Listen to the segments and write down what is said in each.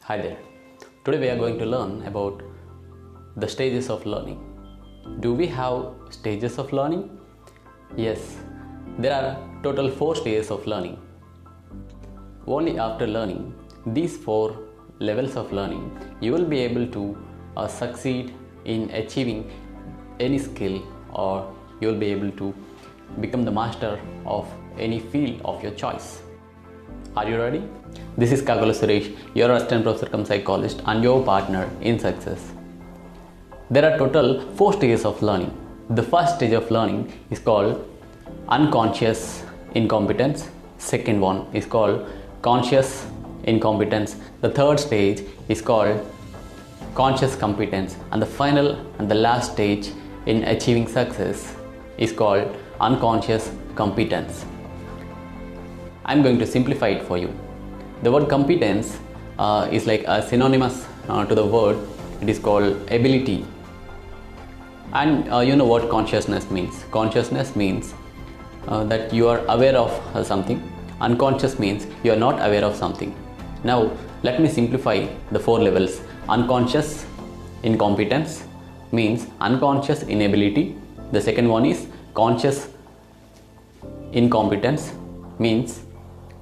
Hi there. Today we are going to learn about the stages of learning. Do we have stages of learning? Yes, there are total 4 stages of learning. Only after learning these 4 levels of learning, you will be able to succeed in achieving any skill, or you will be able to become the master of any field of your choice. Are you ready? This is Kagala Suresh, your assistant professor cum psychologist and your partner in success. There are total 4 stages of learning. The first stage of learning is called unconscious incompetence. Second one is called conscious incompetence. The third stage is called conscious competence. And the final and the last stage in achieving success is called unconscious competence. I'm going to simplify it for you. The word competence is like a synonymous to the word. It is called ability. And you know what consciousness means. Consciousness means that you are aware of something. Unconscious means you are not aware of something. Now let me simplify the 4 levels. Unconscious incompetence means unconscious inability. The second one is conscious incompetence, means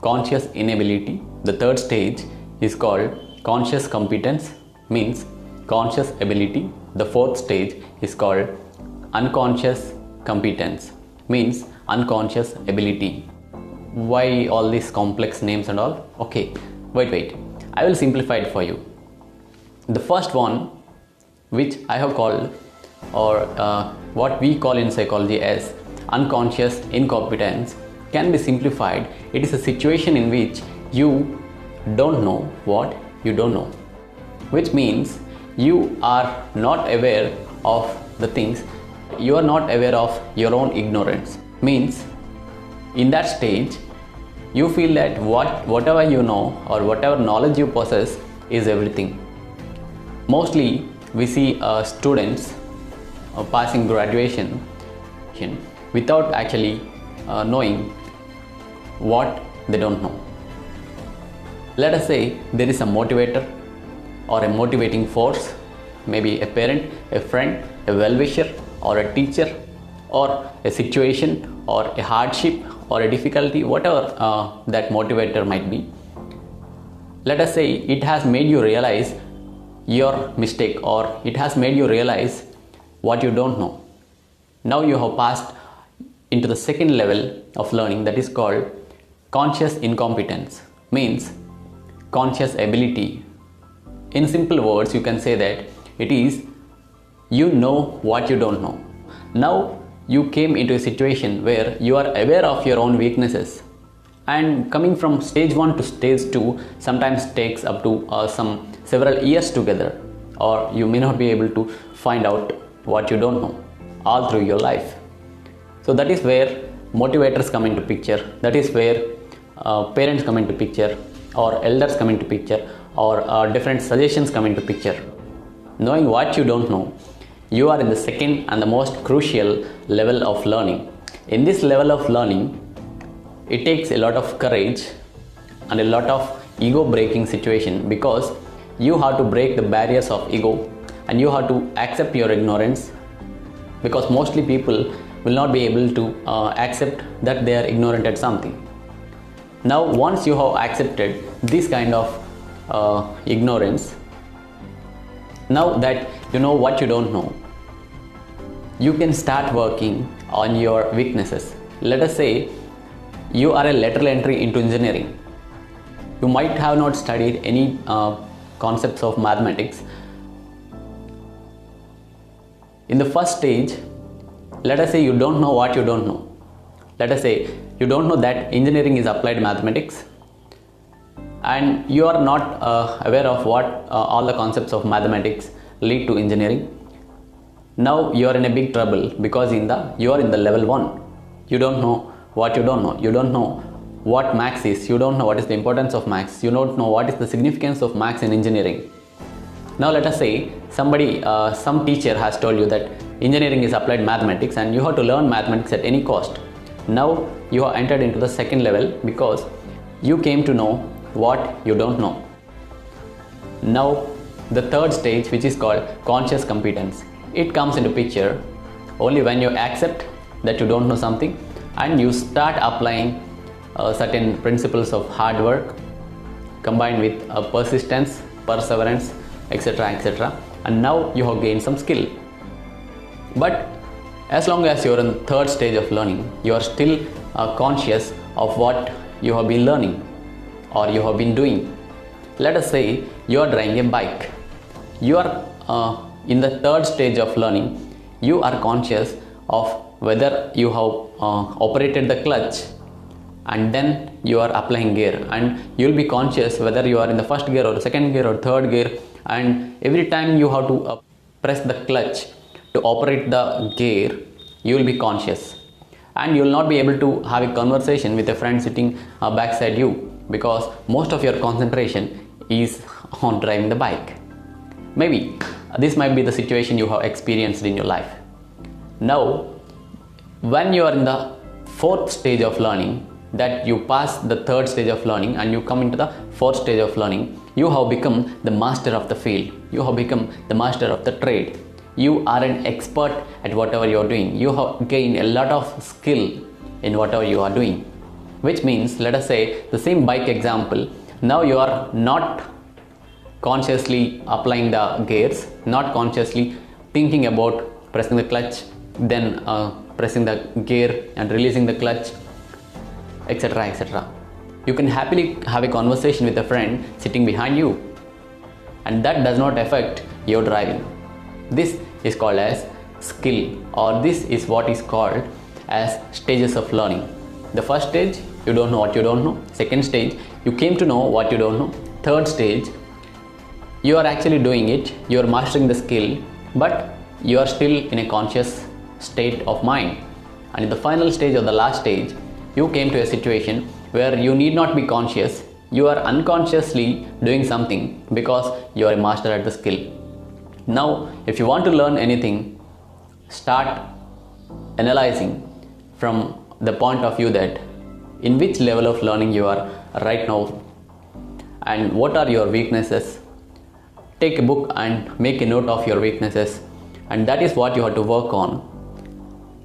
conscious inability. The third stage is called conscious competence, means conscious ability. The fourth stage is called unconscious competence, means unconscious ability. Why all these complex names and all? Okay, wait, I will simplify it for you. The first one, which I have called, or what we call in psychology as unconscious incompetence, can be simplified. It is a situation in which you don't know what you don't know, which means you are not aware of the things. You are not aware of your own ignorance. Means in that stage you feel that whatever you know or whatever knowledge you possess is everything. Mostly we see students passing graduation without actually knowing what they don't know. Let us say there is a motivator or a motivating force, maybe a parent, a friend, a well-wisher, or a teacher, or a situation, or a hardship, or a difficulty, whatever that motivator might be. Let us say it has made you realize your mistake, or it has made you realize what you don't know. Now you have passed into the second level of learning, that is called conscious incompetence, means conscious ability. In simple words, you can say that it is you know what you don't know. Now you came into a situation where you are aware of your own weaknesses, and coming from stage 1 to stage 2 sometimes takes up to several years together, or you may not be able to find out what you don't know all through your life. So that is where motivators come into picture. That is where parents come into picture, or elders come into picture, or different suggestions come into picture. Knowing what you don't know, you are in the second and the most crucial level of learning. In this level of learning, it takes a lot of courage and a lot of ego breaking situation, because you have to break the barriers of ego and you have to accept your ignorance, because mostly people will not be able to accept that they are ignorant at something. Now once you have accepted this kind of ignorance, now that you know what you don't know, you can start working on your weaknesses. Let us say you are a lateral entry into engineering. You might have not studied any concepts of mathematics. In the first stage, let us say you don't know what you don't know. Let us say you don't know that engineering is applied mathematics, and you are not aware of what all the concepts of mathematics lead to engineering. Now you are in a big trouble, because you are in the level 1. You don't know what you don't know. You don't know what maths is. You don't know what is the importance of maths. You don't know what is the significance of maths in engineering. Now let us say somebody, some teacher has told you that engineering is applied mathematics and you have to learn mathematics at any cost. Now you have entered into the second level, because you came to know what you don't know. Now the third stage, which is called conscious competence, it comes into picture only when you accept that you don't know something and you start applying certain principles of hard work combined with persistence, perseverance, etc., etc., and now you have gained some skill. But as long as you are in the third stage of learning, you are still conscious of what you have been learning or you have been doing. Let us say you are driving a bike. You are in the third stage of learning. You are conscious of whether you have operated the clutch, and then you are applying gear, and you will be conscious whether you are in the first gear or second gear or third gear, and every time you have to press the clutch to operate the gear, you will be conscious, and you will not be able to have a conversation with a friend sitting backside you because most of your concentration is on driving the bike. Maybe this might be the situation you have experienced in your life. Now when you are in the fourth stage of learning, that you pass the third stage of learning and you come into the fourth stage of learning, you have become the master of the field. You have become the master of the trade. You are an expert at whatever you are doing. You have gained a lot of skill in whatever you are doing, which means, let us say the same bike example, now you are not consciously applying the gears, not consciously thinking about pressing the clutch, then pressing the gear and releasing the clutch, etc., etc. You can happily have a conversation with a friend sitting behind you, and that does not affect your driving. This is called as skill, or this is what is called as stages of learning. The first stage, you don't know what you don't know. Second stage, you came to know what you don't know. Third stage, you are actually doing it, you are mastering the skill, but you are still in a conscious state of mind. And in the final stage or the last stage, you came to a situation where you need not be conscious, you are unconsciously doing something because you are a master at the skill. Now if you want to learn anything, start analyzing from the point of view that in which level of learning you are right now and what are your weaknesses. Take a book and make a note of your weaknesses, and that is what you have to work on.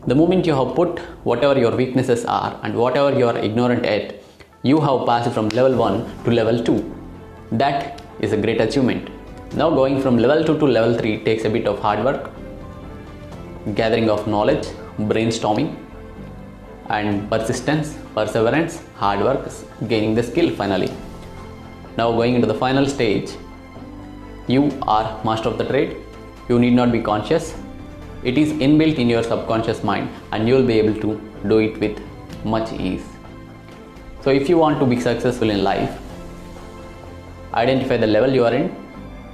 The moment you have put whatever your weaknesses are and whatever you are ignorant at, you have passed from level 1 to level 2. That is a great achievement. Now going from level 2 to level 3 takes a bit of hard work, gathering of knowledge, brainstorming, and persistence, perseverance, hard work, gaining the skill finally. Now going into the final stage, you are master of the trade. You need not be conscious. It is inbuilt in your subconscious mind and you will be able to do it with much ease. So if you want to be successful in life, identify the level you are in.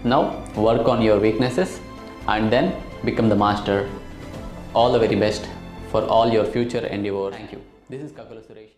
Now work on your weaknesses and then become the master. All the very best for all your future endeavors. Thank you. This is Kakula Suresh.